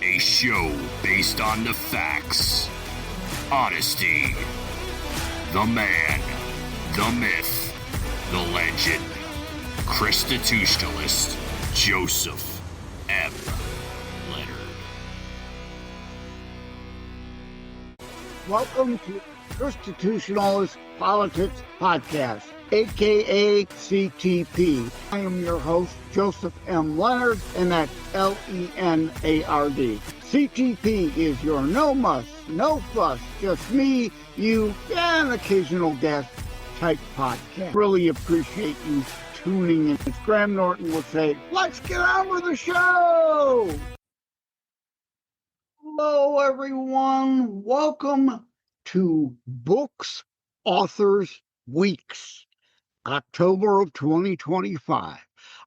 A show based on the facts, honesty, the man, the myth, the legend, Constitutionalist Joseph M. Leonard. Welcome to Constitutionalist Politics Podcast, aka CTP. I am your host, Joseph M. Leonard, and that's L-E-N-A-R-D. CTP is your no muss, no fuss, just me, you, and an occasional guest type podcast. Really appreciate you tuning in. As Graham Norton would say, let's get on with the show! Hello, everyone. Welcome to Books, Authors, Weeks, October of 2025.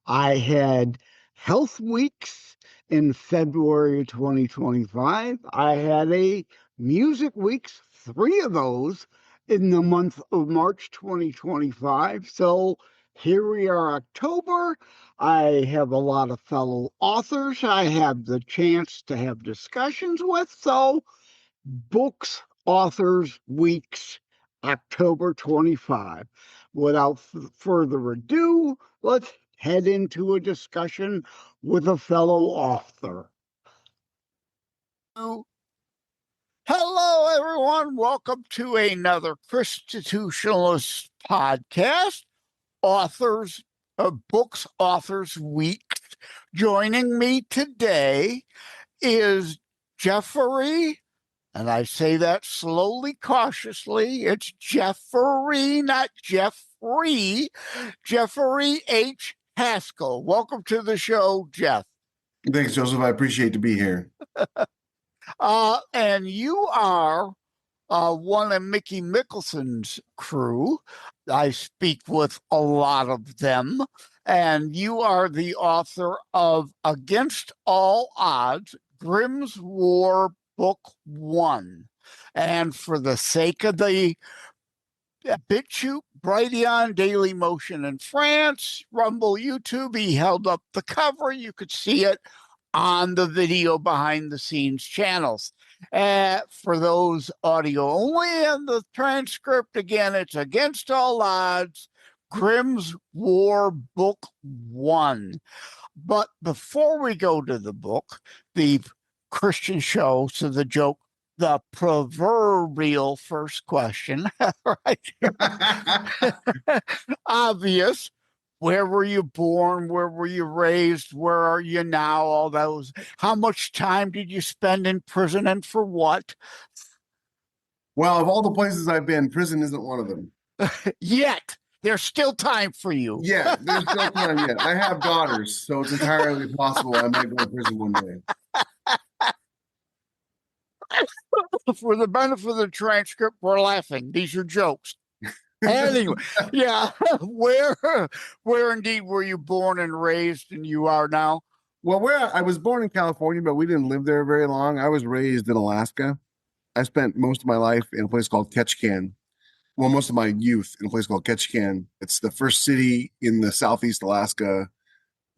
I had Health Weeks in February of 2025. I had a Music Weeks, 3 of those in the month of March 2025. So here we are, October. I have a lot of fellow authors I have the chance to have discussions with. So Books, Authors, Weeks, October 25. Without further ado, let's head into a discussion with a fellow author. Hello, everyone. Welcome to another Constitutionalist podcast, Authors of Books, Authors Week. Joining me today is Jeffrey, and I say that slowly, cautiously. It's Jeffrey, not Jeffrey. Jeffrey H. Haskell. Welcome to the show, Jeff. Thanks, Joseph. I appreciate to be here. And you are one of Mickey Mickelson's crew. I speak with a lot of them. And you are the author of Against All Odds, Grimm's War, Book 1. And for the sake of the BitChute, Brighteon, Daily Motion in France, Rumble, YouTube, he held up the cover. You could see it on the video behind the scenes channels. For those audio only and the transcript, again, it's Against All Odds, Grimm's War, Book 1. But before we go to the book, the Christian show, so the joke, the proverbial first question, right? Obvious. Where were you born? Where were you raised? Where are you now? All those. How much time did you spend in prison and for what? Well, of all the places I've been, prison isn't one of them. Yet. There's still time for you. Yeah, there's still time yet. I have daughters, so it's entirely possible I might go to prison one day. For the benefit of the transcript, we're laughing. These are jokes. Anyway, yeah. Where indeed were you born and raised, and you are now? Well, I was born in California, but we didn't live there very long. I was raised in Alaska. I spent most of my life in a place called Ketchikan. Well, most of my youth in a place called Ketchikan. It's the first city in the Southeast Alaska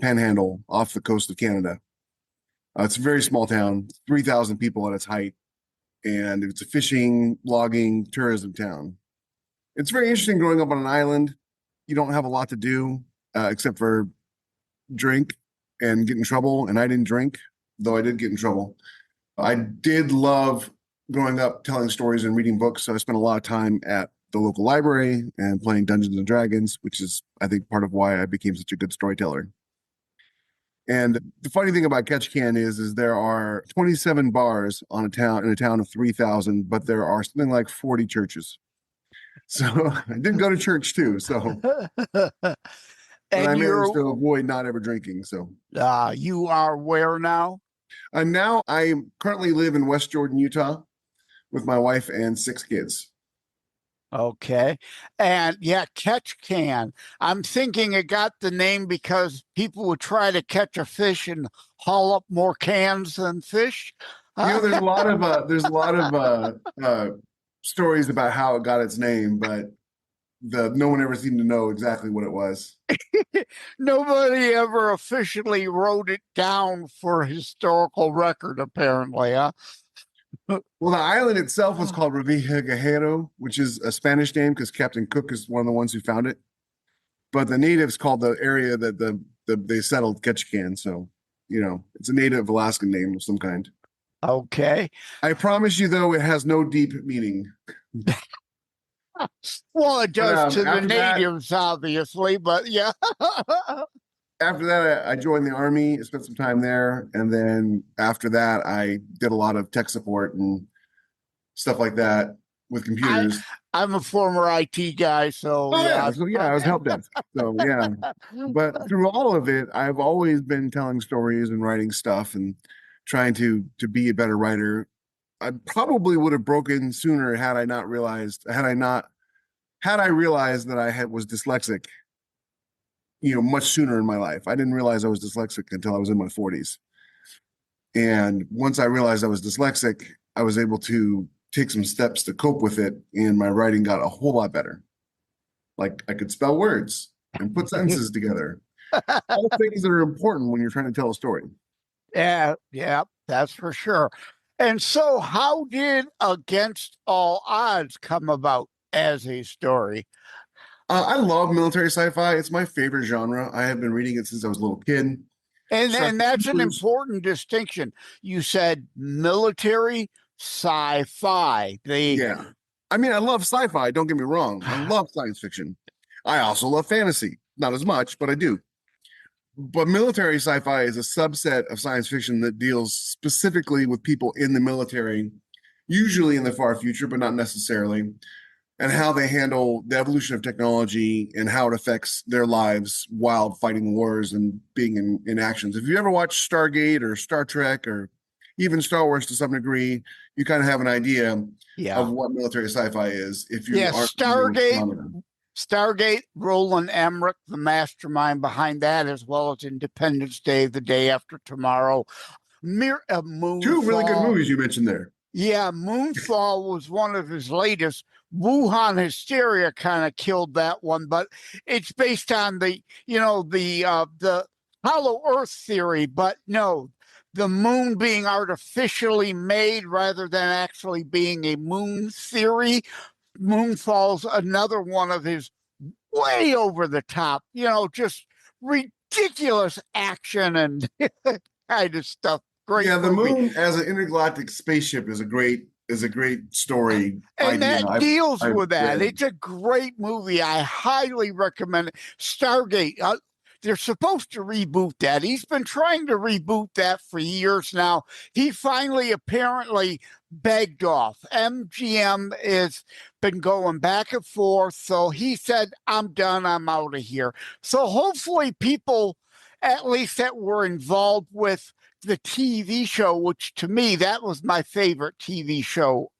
panhandle off the coast of Canada. It's a very small town, 3,000 people at its height, and it's a fishing, logging, tourism town. It's very interesting growing up on an island. You don't have a lot to do except for drink and get in trouble, and I didn't drink, though I did get in trouble. I did love growing up telling stories and reading books, so I spent a lot of time at the local library and playing Dungeons and Dragons, which is, I think, part of why I became such a good storyteller. And the funny thing about Ketchikan is there are 27 bars in a town of 3,000, but there are something like 40 churches. So I did go to church too. So and I managed to avoid not ever drinking. So you are where now? Now I currently live in West Jordan, Utah, with my wife and 6 kids. Okay. And yeah, Ketchikan. I'm thinking it got the name because people would try to catch a fish and haul up more cans than fish. There's a lot of stories about how it got its name, but no one ever seemed to know exactly what it was. Nobody ever officially wrote it down for historical record, apparently, huh? Well, the island itself was called Revijagajero, which is a Spanish name because Captain Cook is one of the ones who found it. But the natives called the area that they settled Ketchikan. So, it's a native Alaskan name of some kind. Okay. I promise you, though, it has no deep meaning. Well, it does to the after that, natives, obviously, but yeah. after that, I joined the Army, spent some time there. And then after that, I did a lot of tech support and stuff like that with computers. I'm a former IT guy, so Oh, yeah. yeah. So, yeah, I was help desk. So, yeah. But through all of it, I've always been telling stories and writing stuff and trying to be a better writer. I probably would have broken sooner had I realized that I was dyslexic, much sooner in my life. I didn't realize I was dyslexic until I was in my 40s. And once I realized I was dyslexic, I was able to take some steps to cope with it, and my writing got a whole lot better. Like I could spell words and put sentences together. All things that are important when you're trying to tell a story. Yeah, that's for sure. And so, how did Against All Odds come about as a story? I love military sci-fi. It's my favorite genre. I have been reading it since I was a little kid. And that's an important distinction. You said military sci-fi. Yeah. I mean, I love sci-fi. Don't get me wrong. I love science fiction. I also love fantasy. Not as much, but I do. But military sci-fi is a subset of science fiction that deals specifically with people in the military, usually in the far future, but not necessarily, and how they handle the evolution of technology and how it affects their lives while fighting wars and being in actions. If you ever watched Stargate or Star Trek or even Star Wars to some degree, you kind of have an idea of what military sci-fi is. If you aren't Stargate, Roland Emmerich, the mastermind behind that, as well as Independence Day, The Day After Tomorrow. Moonfall. Two really good movies you mentioned there. Yeah, Moonfall was one of his latest. Wuhan hysteria kind of killed that one, but it's based on the hollow Earth theory. But no, the moon being artificially made rather than actually being a moon theory. Moonfall's another one of his way over the top, just ridiculous action and kind of stuff. Great. Yeah, the moon as an intergalactic spaceship is a great story. And idea. that deals with that. It's a great movie. I highly recommend it. Stargate. They're supposed to reboot that. He's been trying to reboot that for years now. He finally apparently begged off. MGM has been going back and forth. So he said, I'm done. I'm out of here. So hopefully people, at least that were involved with the TV show, which to me, that was my favorite TV show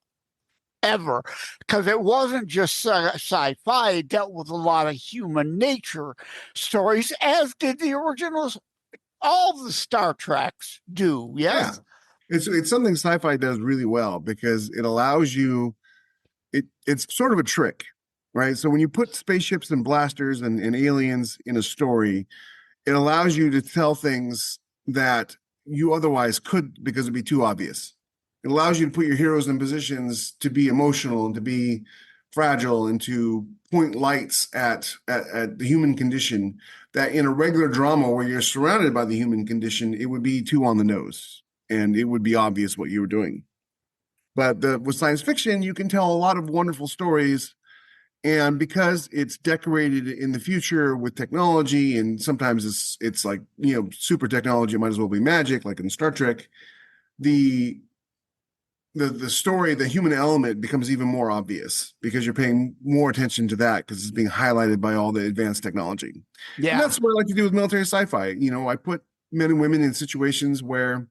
ever, because it wasn't just sci-fi. It dealt with a lot of human nature stories, as did the originals. All the Star Treks do. Yes. Yeah. It's something sci-fi does really well because it allows you, it's sort of a trick, right? So when you put spaceships and blasters and aliens in a story, it allows you to tell things that you otherwise could, because it'd be too obvious. It allows you to put your heroes in positions to be emotional and to be fragile and to point lights at the human condition that in a regular drama where you're surrounded by the human condition, it would be too on the nose and it would be obvious what you were doing. But with science fiction, you can tell a lot of wonderful stories. And because it's decorated in the future with technology, and sometimes it's like, super technology, it might as well be magic, like in Star Trek, the story, the human element becomes even more obvious because you're paying more attention to that because it's being highlighted by all the advanced technology. Yeah. And that's what I like to do with military sci-fi. I put men and women in situations where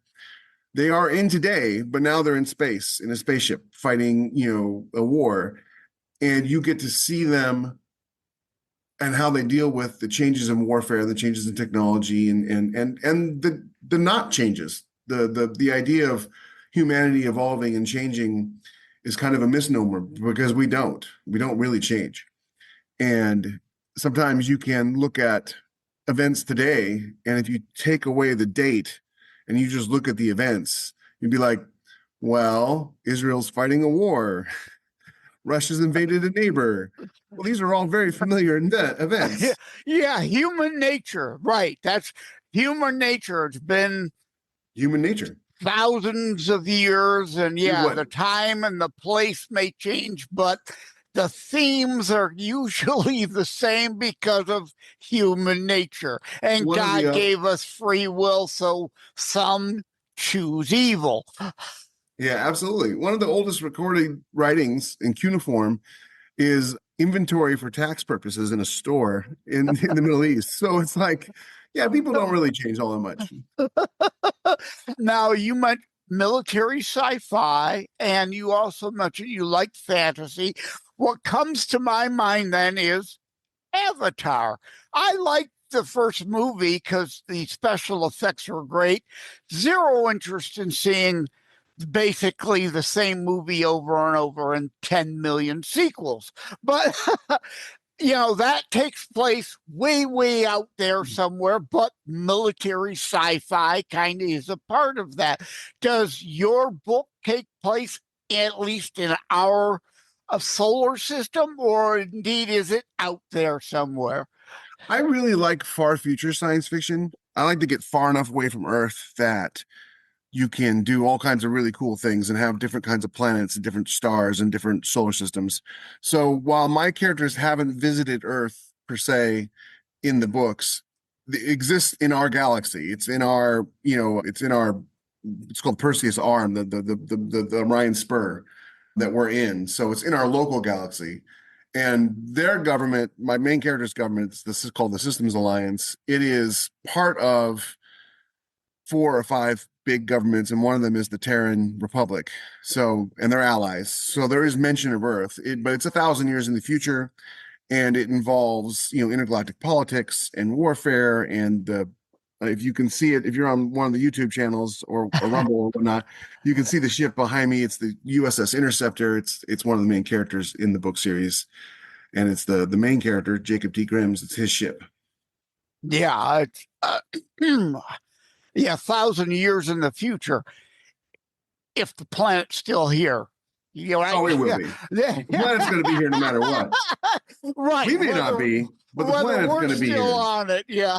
they are in today, but now they're in space, in a spaceship fighting, a war. And you get to see them and how they deal with the changes in warfare, the changes in technology, and the not changes. The idea of humanity evolving and changing is kind of a misnomer because we don't really change. And sometimes you can look at events today, and if you take away the date and you just look at the events, you'd be like, well, Israel's fighting a war. Russia's invaded a neighbor. Well, these are all very familiar events. Yeah, human nature. Right. That's human nature. It's been Human nature. thousands of years, and the time and the place may change, but the themes are usually the same because of human nature. And God gave us free will, so some choose evil. Yeah, absolutely. One of the oldest recorded writings in cuneiform is inventory for tax purposes in a store in the Middle East. So it's like, yeah, people don't really change all that much. Now, you meant military sci-fi, and you also mentioned you like fantasy. What comes to my mind then is Avatar. I liked the first movie because the special effects were great. Zero interest in seeing basically the same movie over and over in 10 million sequels. But that takes place way, way out there somewhere, but military sci-fi kind of is a part of that. Does your book take place at least in our solar system, or indeed is it out there somewhere? I really like far future science fiction. I like to get far enough away from Earth that you can do all kinds of really cool things and have different kinds of planets and different stars and different solar systems. So while my characters haven't visited Earth per se in the books, it exists in our galaxy. It's in our, it's called Perseus Arm, the Orion Spur that we're in. So it's in our local galaxy. And their government, my main character's government, this is called the Systems Alliance. It is part of 4 or 5 big governments, and one of them is the Terran Republic. So, and they're allies. So there is mention of Earth, but it's 1,000 years in the future, and it involves, intergalactic politics and warfare. And if you can see it, if you're on one of the YouTube channels or Rumble or whatnot, you can see the ship behind me. It's the USS Interceptor. It's one of the main characters in the book series, and it's the main character, Jacob T. Grimm's. It's his ship. Yeah, it's 1,000 years in the future, if the planet's still here. Oh, it will be. The planet's going to be here no matter what. Right. We may not be, but the planet's going to be still here. On it. Yeah.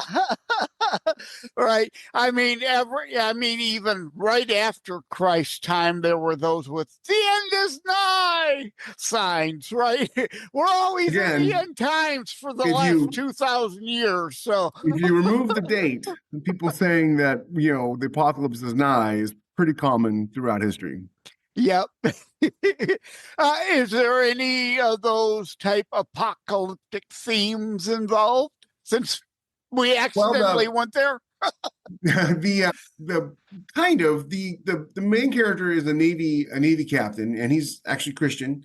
Right. I mean, even right after Christ's time, there were those with "the end is nigh" signs. Right. We're always in the end times for the last 2,000 years. So if you remove the date, people saying that the apocalypse is nigh is pretty common throughout history. Yep. Is there any of those type apocalyptic themes involved? Since we accidentally went there. The main character is a Navy captain, and he's actually Christian.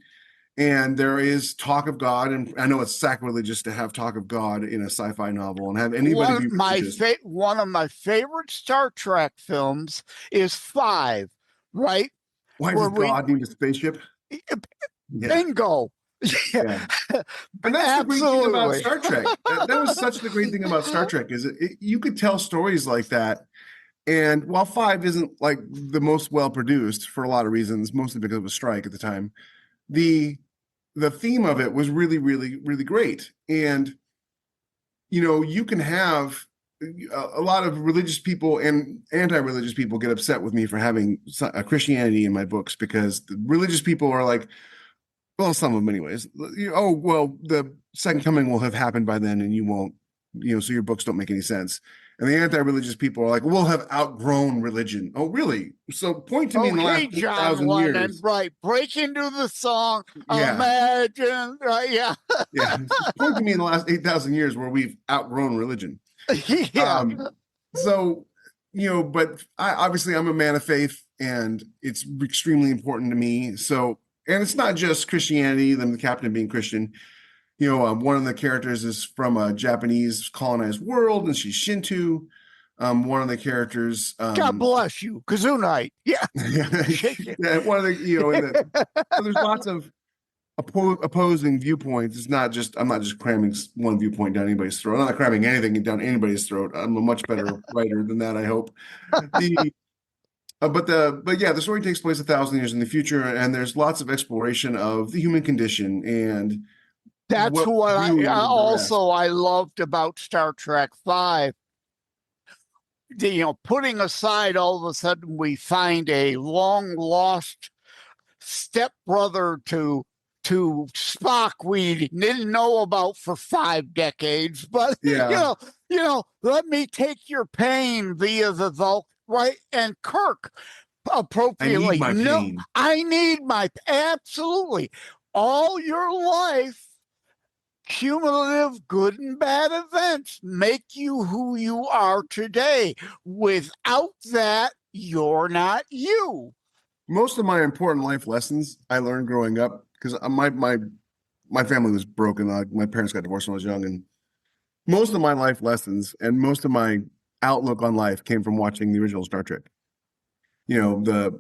And there is talk of God, and I know it's sacrilegious to have talk of God in a sci-fi novel and have anybody be religious. One of my favorite Star Trek films is 5, right? Why does God need a spaceship? Bingo. Yeah. And that's the great thing about Star Trek. That was such the great thing about Star Trek is you could tell stories like that. And while 5 isn't like the most well produced for a lot of reasons, mostly because of a strike at the time, the theme of it was really, really, really great. And you can have a lot of religious people and anti-religious people get upset with me for having a Christianity in my books, because the religious people are like, well, some of them anyways, oh, well, the second coming will have happened by then and you won't, so your books don't make any sense. And the anti-religious people are like, we'll have outgrown religion. Oh, really? So point to me in the last 8,000 years. Right. Break into the song. Yeah. Imagine. Yeah. Yeah. Point to me in the last 8,000 years where we've outgrown religion. Yeah. But obviously I'm a man of faith, and it's extremely important to me. So, and it's not just Christianity, then the captain being Christian. One of the characters is from a Japanese colonized world, and she's Shinto. One of the characters, God bless you, Kazunite. Yeah. Yeah, one of the, so there's lots of opposing viewpoints. It's not just, I'm not just cramming one viewpoint down anybody's throat. I'm not cramming anything down anybody's throat. I'm a much better writer than that, I hope. The but yeah, the story takes place 1,000 years in the future, and there's lots of exploration of the human condition and That's what we what do with the rest. I loved about Star Trek Five. Putting aside all of a sudden we find a long lost stepbrother to Spock we didn't know about for 5 decades, but Yeah, let me take your pain via the Vulcan, right? And Kirk I need appropriately, my no, pain. I need my absolutely all your life. Cumulative good and bad events make you who you are today. Without that, you're not you. Most of my important life lessons I learned growing up because my family was broken. My parents got divorced when I was young, and most of my life lessons and most of my outlook on life came from watching the original Star Trek. The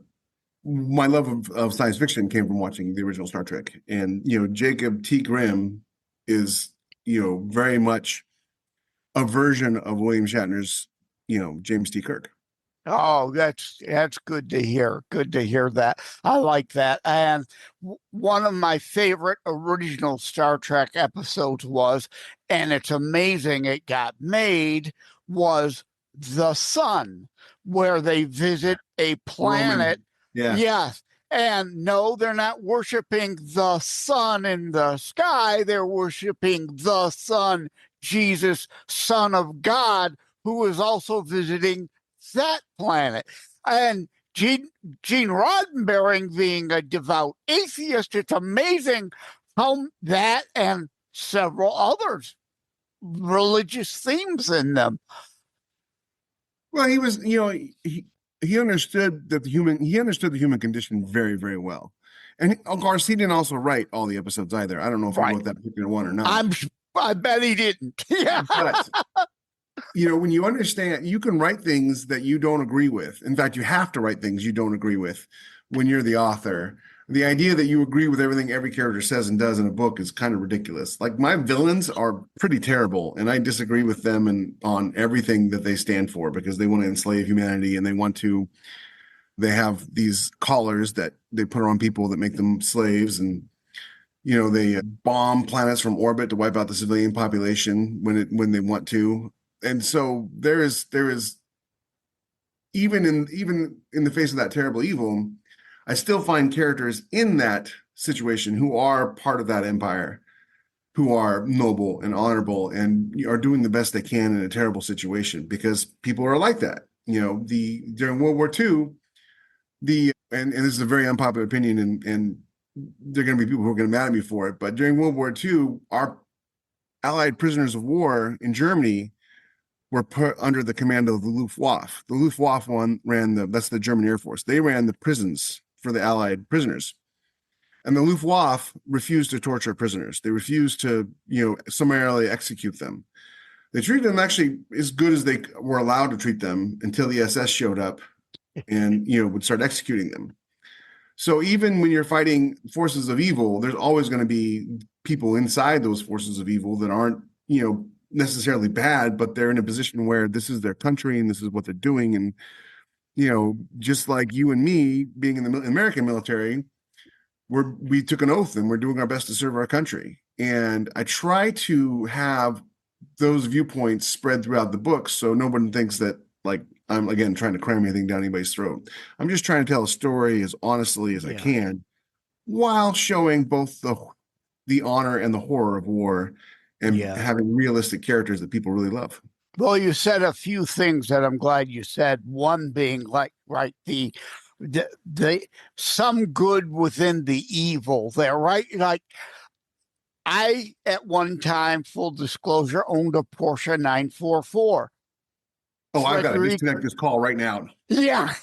my love of science fiction came from watching the original Star Trek. And, Jacob T. Grimm is, very much a version of William Shatner's, James T. Kirk. Oh, that's good to hear. Good to hear that. I like that. And one of my favorite original Star Trek episodes was, and it's amazing it got made, was The Sun, where they visit a planet. Roman. Yeah. Yes. And no, they're not worshiping the sun in the sky. They're worshiping the Son, Jesus, Son of God, who is also visiting that planet. And Gene Roddenberry being a devout atheist, it's amazing how that and several others religious themes in them. Well, he was, he understood that he understood the human condition very, very well. And of course, he didn't also write all the episodes either. I don't know if he wrote that particular one or not. I bet he didn't. Yeah. But when you understand, you can write things that you don't agree with. In fact, you have to write things you don't agree with when you're the author. The idea that you agree with everything every character says and does in a book is kind of ridiculous. Like, my villains are pretty terrible, and I disagree with them and on everything that they stand for, because they want to enslave humanity, and they have these collars that they put on people that make them slaves, and they bomb planets from orbit to wipe out the civilian population when they want to. And so there is even in the face of that terrible evil, I still find characters in that situation who are part of that empire, who are noble and honorable and are doing the best they can in a terrible situation, because people are like that. During World War II, and this is a very unpopular opinion, and there are going to be people who are going to be mad at me for it, but during World War II, our Allied prisoners of war in Germany were put under the command of the Luftwaffe. The Luftwaffe that's the German Air Force. They ran the prisons for the Allied prisoners. And the Luftwaffe refused to torture prisoners. They refused to, summarily execute them. They treated them actually as good as they were allowed to treat them until the SS showed up and, would start executing them. So even when you're fighting forces of evil, there's always going to be people inside those forces of evil that aren't, necessarily bad, but they're in a position where this is their country and this is what they're doing. And, just like you and me being in the American military, we took an oath and we're doing our best to serve our country. And I try to have those viewpoints spread throughout the book, so no one thinks that, like, I'm, again, trying to cram anything down anybody's throat. I'm just trying to tell a story as honestly as I can, while showing both the honor and the horror of war, and having realistic characters that people really love. Well, you said a few things that I'm glad you said. One being the some good within the evil there, right? Like, I, at one time, full disclosure, owned a Porsche 944. Oh, I've got to disconnect this call right now. Yeah.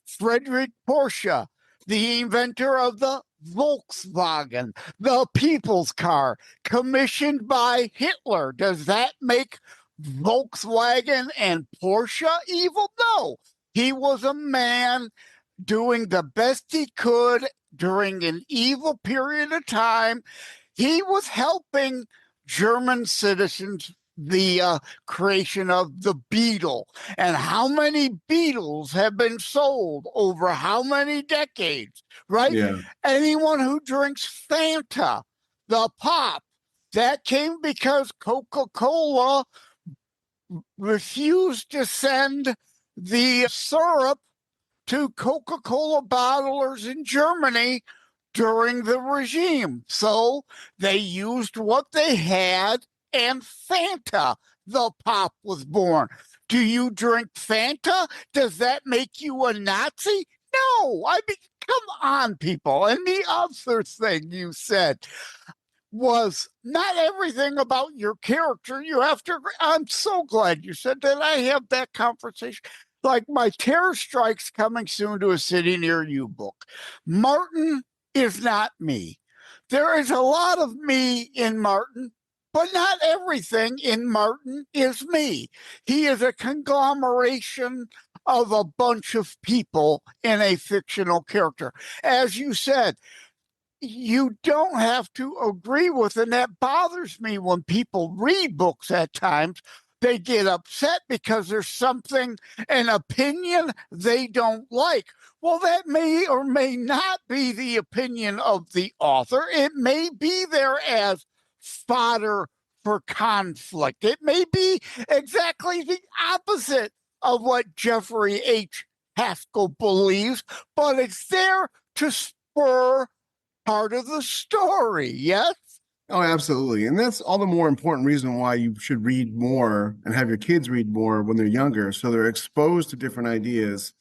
Frederick Porsche, the inventor of the Volkswagen, the people's car, commissioned by Hitler. Does that make Volkswagen and Porsche evil? No. He was a man doing the best he could during an evil period of time. He was helping German citizens, the creation of the Beetle. And how many Beetles have been sold over how many decades, right? Yeah. Anyone who drinks Fanta, the pop, that came because Coca-Cola refused to send the syrup to Coca-Cola bottlers in Germany during the regime. So they used what they had, and Fanta, the pop, was born. Do you drink Fanta? Does that make you a Nazi? No, I mean, come on, people. And the other thing you said was not everything about your character. You have to, I'm so glad you said that. I have that conversation. Like my Terror Strikes Coming Soon to a City Near You book. Martin is not me. There is a lot of me in Martin, but not everything in Martin is me. He is a conglomeration of a bunch of people in a fictional character. As you said, you don't have to agree with, and that bothers me when people read books at times. They get upset because there's something, an opinion they don't like. Well, that may or may not be the opinion of the author. It may be there as fodder for conflict. It may be exactly the opposite of what Jeffrey H. Haskell believes, but it's there to spur part of the story. Yes. Oh, absolutely. And that's all the more important reason why you should read more and have your kids read more when they're younger. So they're exposed to different ideas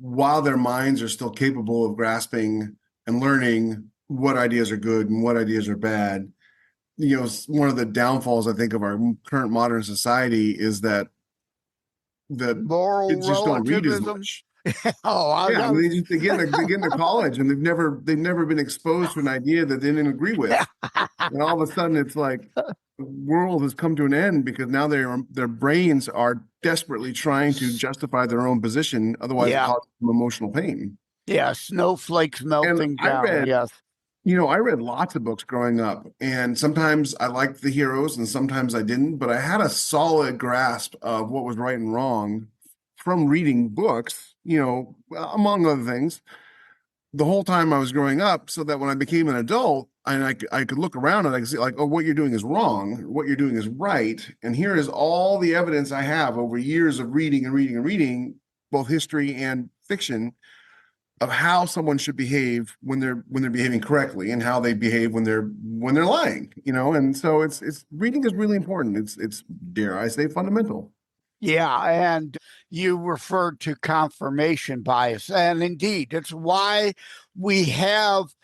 while their minds are still capable of grasping and learning what ideas are good and what ideas are bad. You know, one of the downfalls, I think, of our current modern society is that the Moral kids just don't read as relativism. much. Oh, Yeah, I mean, they get into college and they've never been exposed to an idea that they didn't agree with. And all of a sudden it's like the world has come to an end because now their brains are desperately trying to justify their own position. Otherwise it yeah. causes them emotional pain. Yeah. Snowflakes And melting down. Yes. I read lots of books growing up, and sometimes I liked the heroes and sometimes I didn't, but I had a solid grasp of what was right and wrong from reading books, among other things, the whole time I was growing up, so that when I became an adult and I could look around and I could see like, oh, what you're doing is wrong, what you're doing is right. And here is all the evidence I have over years of reading and reading and reading, both history and fiction, of how someone should behave when they're behaving correctly and how they behave when they're lying, and so it's reading is really important. It's dare I say fundamental. Yeah, and you referred to confirmation bias. And indeed, it's why we have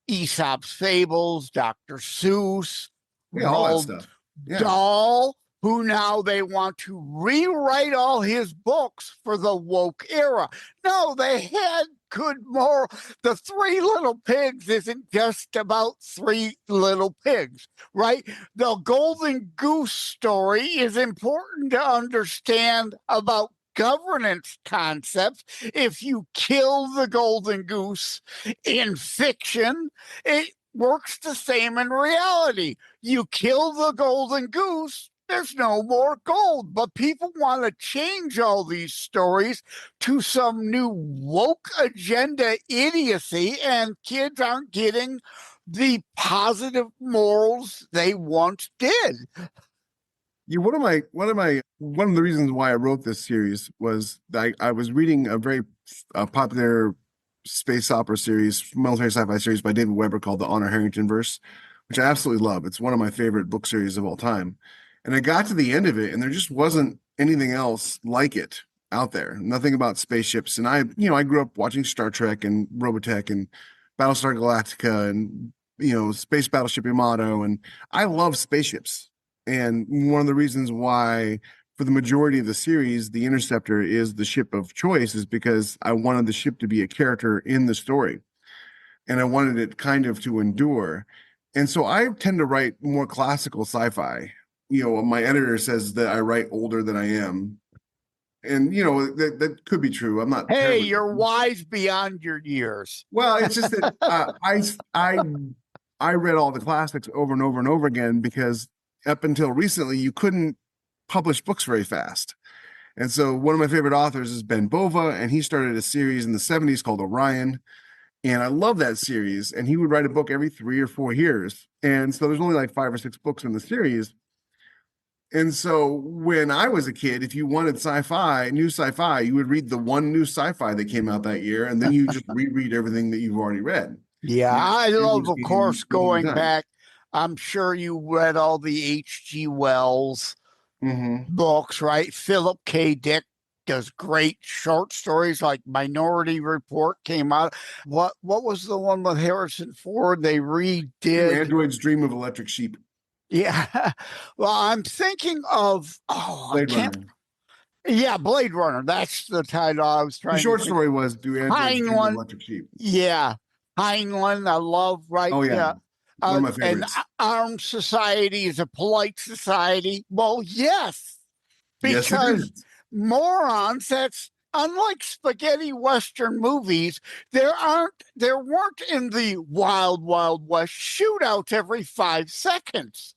Aesop's fables, Dr. Seuss, Yeah, all that Roald stuff. Yeah. Dahl, who now they want to rewrite all his books for the woke era. No, they had good moral. The Three Little Pigs isn't just about three little pigs, right? The Golden Goose story is important to understand about governance concepts. If you kill the golden goose in fiction, it works the same in reality. You kill the golden goose, there's no more gold. But people want to change all these stories to some new woke agenda idiocy, and kids aren't getting the positive morals they once did. Yeah, one of the reasons why I wrote this series was that I was reading a very popular space opera series, military sci-fi series by David Weber called The Honor Harrington Verse, which I absolutely love. It's one of my favorite book series of all time. And I got to the end of it, and there just wasn't anything else like it out there. Nothing about spaceships. And I grew up watching Star Trek and Robotech and Battlestar Galactica and Space Battleship Yamato, and I love spaceships. And one of the reasons why, for the majority of the series, the Interceptor is the ship of choice is because I wanted the ship to be a character in the story. And I wanted it kind of to endure. And so I tend to write more classical sci-fi. My editor says that I write older than I am. And that could be true. I'm not. Hey, terribly you're wise beyond your years. Well, it's just that I read all the classics over and over and over again because up until recently you couldn't publish books very fast. And so one of my favorite authors is Ben Bova, and he started a series in the 70s called Orion. And I love that series. And he would write a book every 3 or 4 years. And so there's only like 5 or 6 books in the series. And so when I was a kid, if you wanted new sci-fi, you would read the one new sci-fi that came out that year, and then you just reread everything that you've already read. Yeah, I love, of course, going time. back. I'm sure you read all the H.G. Wells books, right? Philip K. Dick does great short stories, like Minority Report came out. What was the one with Harrison Ford? They redid Android's Dream of Electric Sheep. Yeah. Well, I'm thinking of Blade Runner. Yeah, Blade Runner. That's the title I was trying. The short story was Do Androids Dream of Electric Sheep? Yeah, Heinlein. I love. Right. Oh yeah. One of my favorites. And armed society is a polite society. Well, yes, because morons. That's unlike spaghetti Western movies. There weren't in the Wild Wild West shootouts every 5 seconds,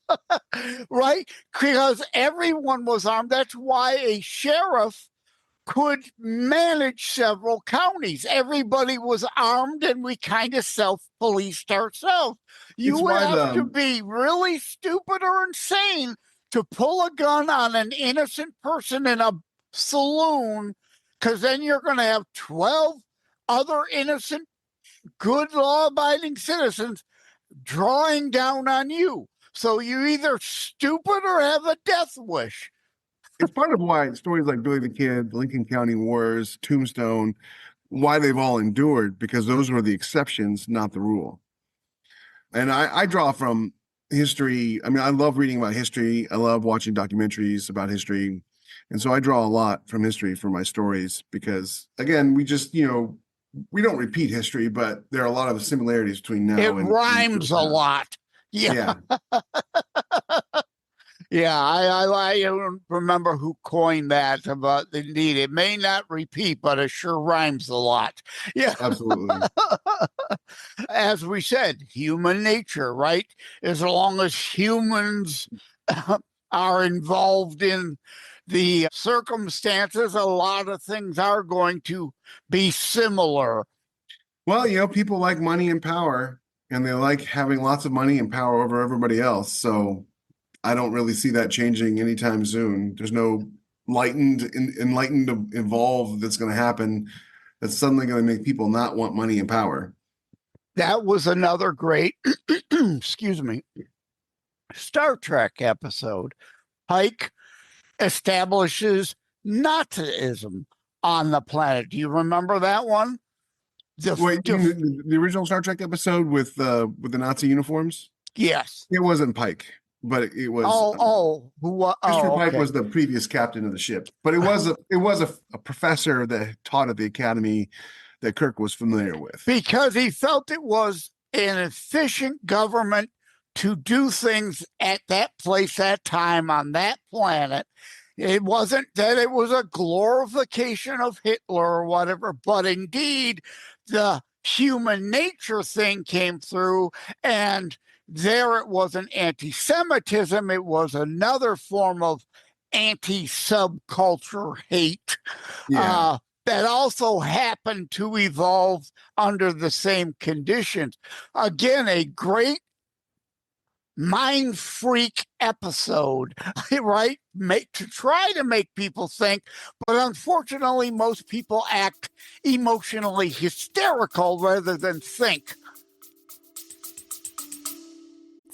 right? Because everyone was armed. That's why a sheriff could manage several counties. Everybody was armed, and we kind of self-policed ourselves. You have to be really stupid or insane to pull a gun on an innocent person in a saloon, because then you're going to have 12 other innocent, good, law-abiding citizens drawing down on you. So you're either stupid or have a death wish. It's part of why stories like Billy the Kid, the Lincoln County Wars, Tombstone, why they've all endured, because those were the exceptions, not the rule. And I draw from history. I mean, I love reading about history. I love watching documentaries about history. And so I draw a lot from history for my stories because, again, we just, we don't repeat history, but there are a lot of similarities between now and rhymes a lot. Yeah. Yeah, I don't remember who coined that, but indeed, it may not repeat, but it sure rhymes a lot. Yeah, absolutely. As we said, human nature, right? As long as humans are involved in the circumstances, a lot of things are going to be similar. Well, people like money and power, and they like having lots of money and power over everybody else. So I don't really see that changing anytime soon. There's no enlightened evolve that's going to happen that's suddenly going to make people not want money and power. That was another great, excuse me, Star Trek episode. Pike establishes Nazism on the planet. Do you remember that one? The original Star Trek episode with the Nazi uniforms? Yes. It wasn't Pike. But it was Christopher Pike was the previous captain of the ship. But it was a professor that taught at the academy that Kirk was familiar with. Because he felt it was an efficient government to do things at that place, that time, on that planet. It wasn't that it was a glorification of Hitler or whatever, but indeed the human nature thing came through, and there it wasn't anti-Semitism. It was another form of anti-subculture hate that also happened to evolve under the same conditions. Again, a great mind freak episode, right? To try to make people think, but unfortunately, most people act emotionally hysterical rather than think.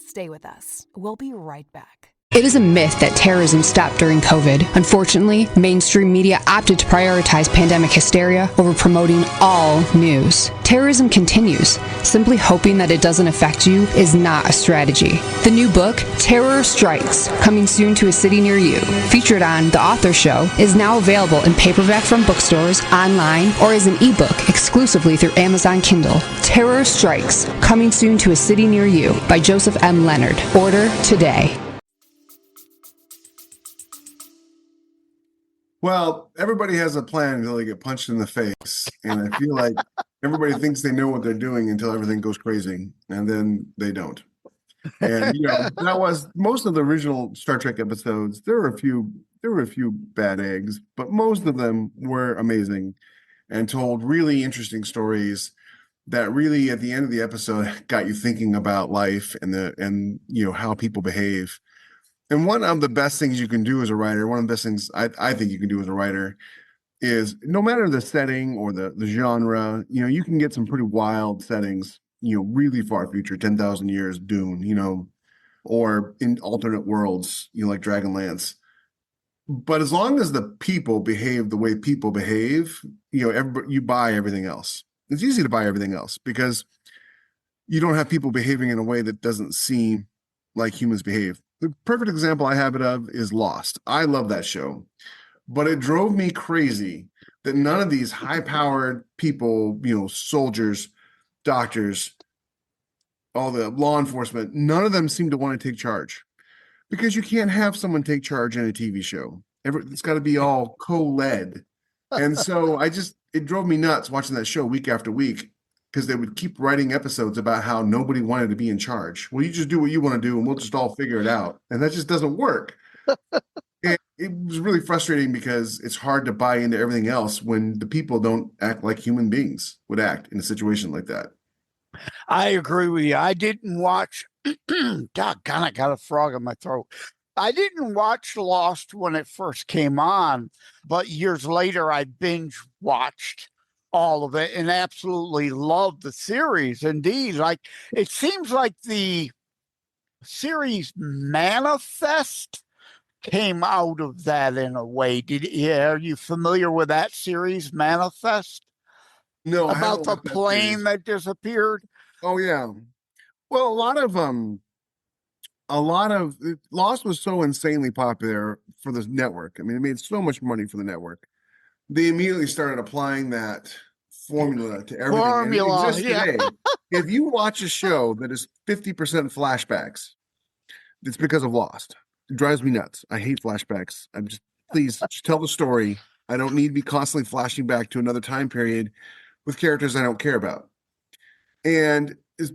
Stay with us. We'll be right back. It is a myth that terrorism stopped during COVID. Unfortunately, mainstream media opted to prioritize pandemic hysteria over promoting all news. Terrorism continues. Simply hoping that it doesn't affect you is not a strategy. The new book, Terror Strikes, coming soon to a city near you, featured on The Author Show, is now available in paperback from bookstores, online, or as an ebook exclusively through Amazon Kindle. Terror Strikes, coming soon to a city near you by Joseph M. Leonard. Order today. Well, everybody has a plan until they get punched in the face. And I feel like everybody thinks they know what they're doing until everything goes crazy, and then they don't. And that was most of the original Star Trek episodes. There were a few bad eggs, but most of them were amazing and told really interesting stories that really at the end of the episode got you thinking about life and how people behave. And one of the best things you can do as a writer, one of the best things I think you can do as a writer is no matter the setting or the genre, you can get some pretty wild settings, really far future, 10,000 years, Dune, or in alternate worlds, like Dragonlance. But as long as the people behave the way people behave, you buy everything else. It's easy to buy everything else because you don't have people behaving in a way that doesn't seem like humans behave. The perfect example I have it of is Lost. I love that show, but it drove me crazy that none of these high-powered people, soldiers, doctors, all the law enforcement, none of them seem to want to take charge because you can't have someone take charge in a TV show. It's got to be all co-led. And so it drove me nuts watching that show week after week because they would keep writing episodes about how nobody wanted to be in charge. Well, you just do what you want to do and we'll just all figure it out. And that just doesn't work. And it was really frustrating because it's hard to buy into everything else when the people don't act like human beings would act in a situation like that. I agree with you. I didn't watch, doggone, I got a frog in my throat. I didn't watch Lost when it first came on, but years later I binge watched all of it and absolutely loved the series. Indeed, like it seems like the series Manifest came out of that in a way. Are you familiar with that series Manifest? No, I About haven't the watched that plane series. that disappeared? Oh yeah. Well, a lot of Lost was so insanely popular for the network. I mean, it made so much money for the network. They immediately started applying that formula to everything, and it exists Yeah. today. If you watch a show that is 50% flashbacks, it's because of Lost. It drives me nuts. I hate flashbacks. Please just tell the story. I don't need to be constantly flashing back to another time period with characters I don't care about.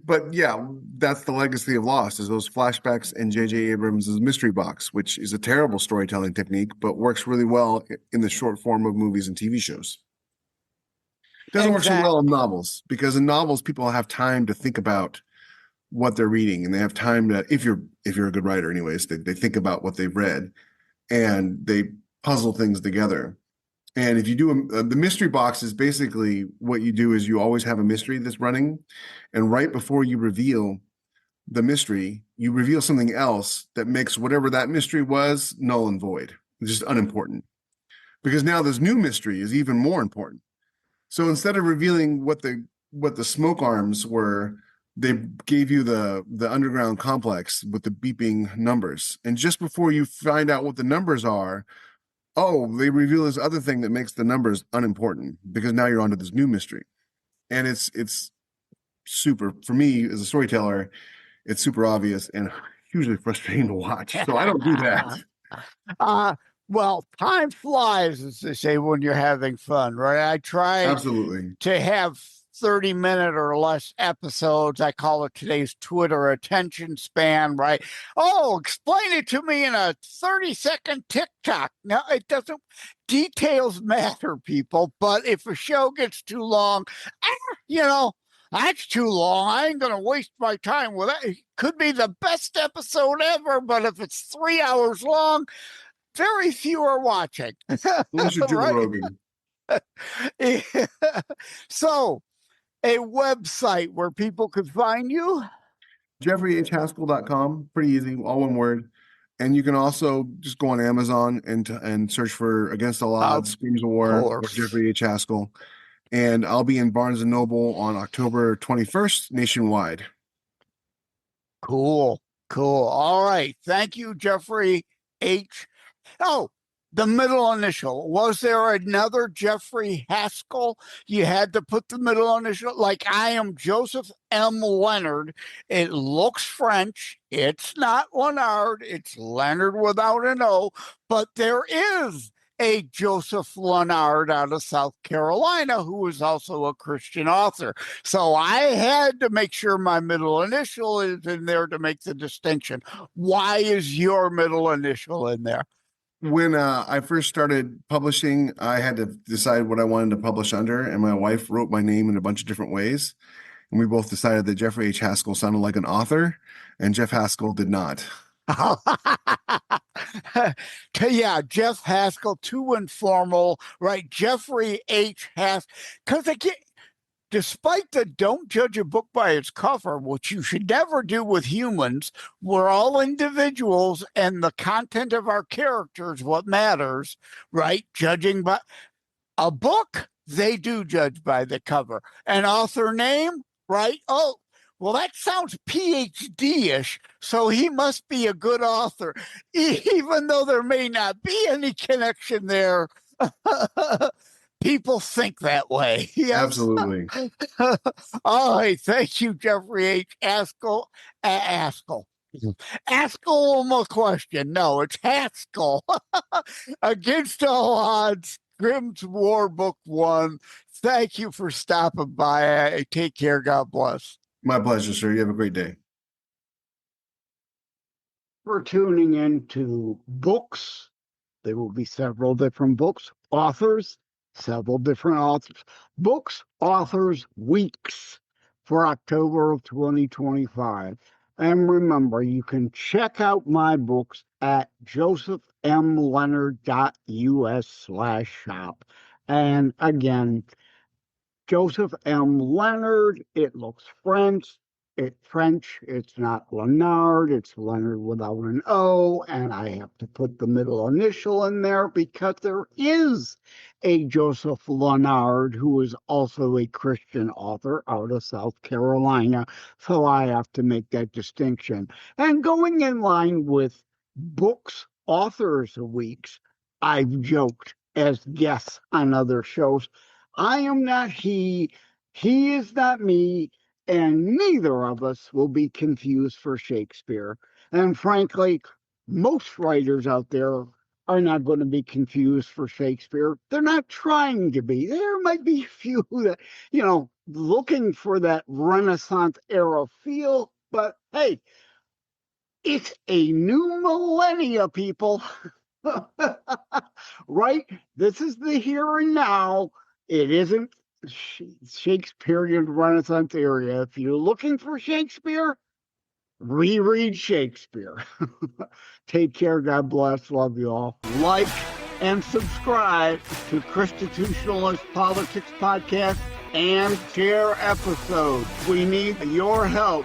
But yeah, that's the legacy of Lost is those flashbacks and J.J. Abrams' mystery box, which is a terrible storytelling technique, but works really well in the short form of movies and TV shows. It doesn't work so well in novels because in novels, people have time to think about what they're reading and they have time to, if you're a good writer anyways, they think about what they've read and they puzzle things together. And if you do the mystery box is basically what you do is you always have a mystery that's running. And right before you reveal the mystery, you reveal something else that makes whatever that mystery was null and void. It's just unimportant. Because now this new mystery is even more important. So instead of revealing what the smoke arms were, they gave you the underground complex with the beeping numbers. And just before you find out what the numbers are, they reveal this other thing that makes the numbers unimportant because now you're onto this new mystery. And it's super, for me as a storyteller, it's super obvious and hugely frustrating to watch. So I don't do that. Well, time flies, as they say, when you're having fun, right? I try Absolutely to have 30-minute or less episodes. I call it today's Twitter attention span, right? Oh, explain it to me in a 30-second TikTok. Now, it doesn't, details matter, people, but if a show gets too long, that's too long. I ain't going to waste my time with it. It could be the best episode ever, but if it's 3 hours long, very few are watching. Unless you're Joe Rogan. So, a website where people could find you? JeffreyHaskell.com. Pretty easy, all one word. And you can also just go on Amazon and search for Against All Odds, Screams of War, or Jeffrey H. Haskell. And I'll be in Barnes & Noble on October 21st nationwide. Cool. All right. Thank you, Jeffrey H. Oh, the middle initial. Was there another Jeffrey Haskell? You had to put the middle initial. Like I am Joseph M. Leonard. It looks French. It's not Leonard. It's Leonard without an O. But there is a Joseph Leonard out of South Carolina, who is also a Christian author. So I had to make sure my middle initial is in there to make the distinction. Why is your middle initial in there? When I first started publishing, I had to decide what I wanted to publish under, and my wife wrote my name in a bunch of different ways. And we both decided that Jeffrey H. Haskell sounded like an author, and Jeff Haskell did not. Yeah, Jeff Haskell, too informal, right? Jeffrey H. Haskell, because again, despite the don't judge a book by its cover, which you should never do with humans, we're all individuals and the content of our characters what matters, right? Judging by a book, they do judge by the cover. An author name, right? Oh, well, that sounds PhD-ish, so he must be a good author, even though there may not be any connection there. People think that way. Yes. Absolutely. All right. Thank you, Jeffrey H. Haskell. Haskell. Haskell, question. No, it's Haskell. Against All Odds, Grimm's War Book 1. Thank you for stopping by. Take care. God bless. My pleasure, sir. You have a great day. For tuning in to books, there will be several different books, authors, several different authors, books, authors, weeks for October of 2025. And remember, you can check out my books at josephmleonard.us/shop. And again, Joseph M. Leonard, it looks French. It's not Leonard, it's Leonard without an O, and I have to put the middle initial in there because there is a Joseph Leonard who is also a Christian author out of South Carolina, so I have to make that distinction. And going in line with books, authors weeks, I've joked as guests on other shows, I am not he is not me, and neither of us will be confused for Shakespeare. And frankly, most writers out there are not going to be confused for Shakespeare. They're not trying to be. There might be a few that, looking for that Renaissance era feel, but hey, it's a new millennia, people. Right? This is the here and now. It isn't Shakespearean Renaissance era. If you're looking for Shakespeare, reread Shakespeare. Take care. God bless. Love you all. Like and subscribe to Constitutionalist Politics Podcast and share episodes. We need your help.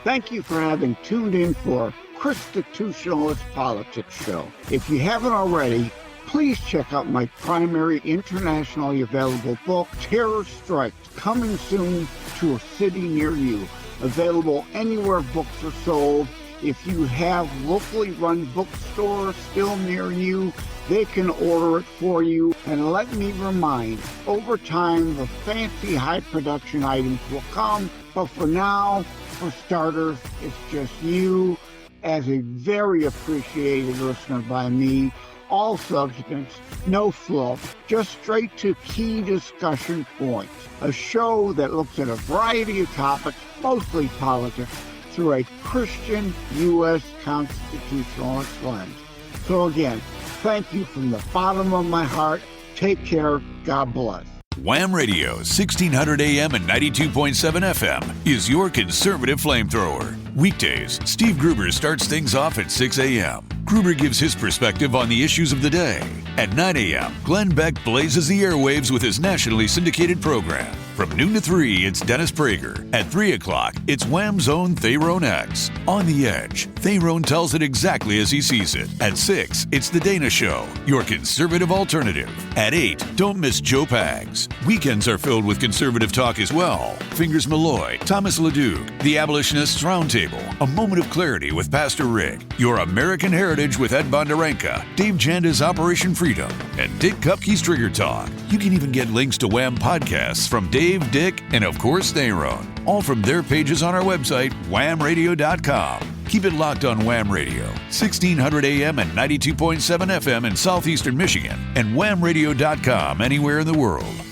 Thank you for having tuned in for Constitutionalist Politics Show. If you haven't already, please check out my primary internationally available book, Terror Strikes, coming soon to a city near you. Available anywhere books are sold. If you have locally run bookstores still near you, they can order it for you. And let me remind, over time, the fancy high production items will come. But for now, for starters, it's just you as a very appreciated listener by me. All substance, no fluff, just straight to key discussion points. A show that looks at a variety of topics, mostly politics, through a Christian U.S. constitutionalist lens. So again, thank you from the bottom of my heart. Take care. God bless. Wham Radio, 1600 AM and 92.7 FM is your conservative flamethrower. Weekdays, Steve Gruber starts things off at 6 a.m. Gruber gives his perspective on the issues of the day. At 9 a.m., Glenn Beck blazes the airwaves with his nationally syndicated program. From noon to 3, it's Dennis Prager. At 3 o'clock, it's Wham's own Thayrone X. On the Edge, Thayrone tells it exactly as he sees it. At 6, it's The Dana Show, your conservative alternative. At 8, don't miss Joe Pags. Weekends are filled with conservative talk as well. Fingers Malloy, Thomas LeDuc, The Abolitionists Roundtable, A Moment of Clarity with Pastor Rick, Your American Heritage with Ed Bondarenka, Dave Janda's Operation Freedom, and Dick Kupke's Trigger Talk. You can even get links to Wham podcasts from Dave, Dick, and of course Thayrone, all from their pages on our website, whamradio.com. Keep it locked on Wham Radio, 1600 AM and 92.7 FM in southeastern Michigan, and whamradio.com anywhere in the world.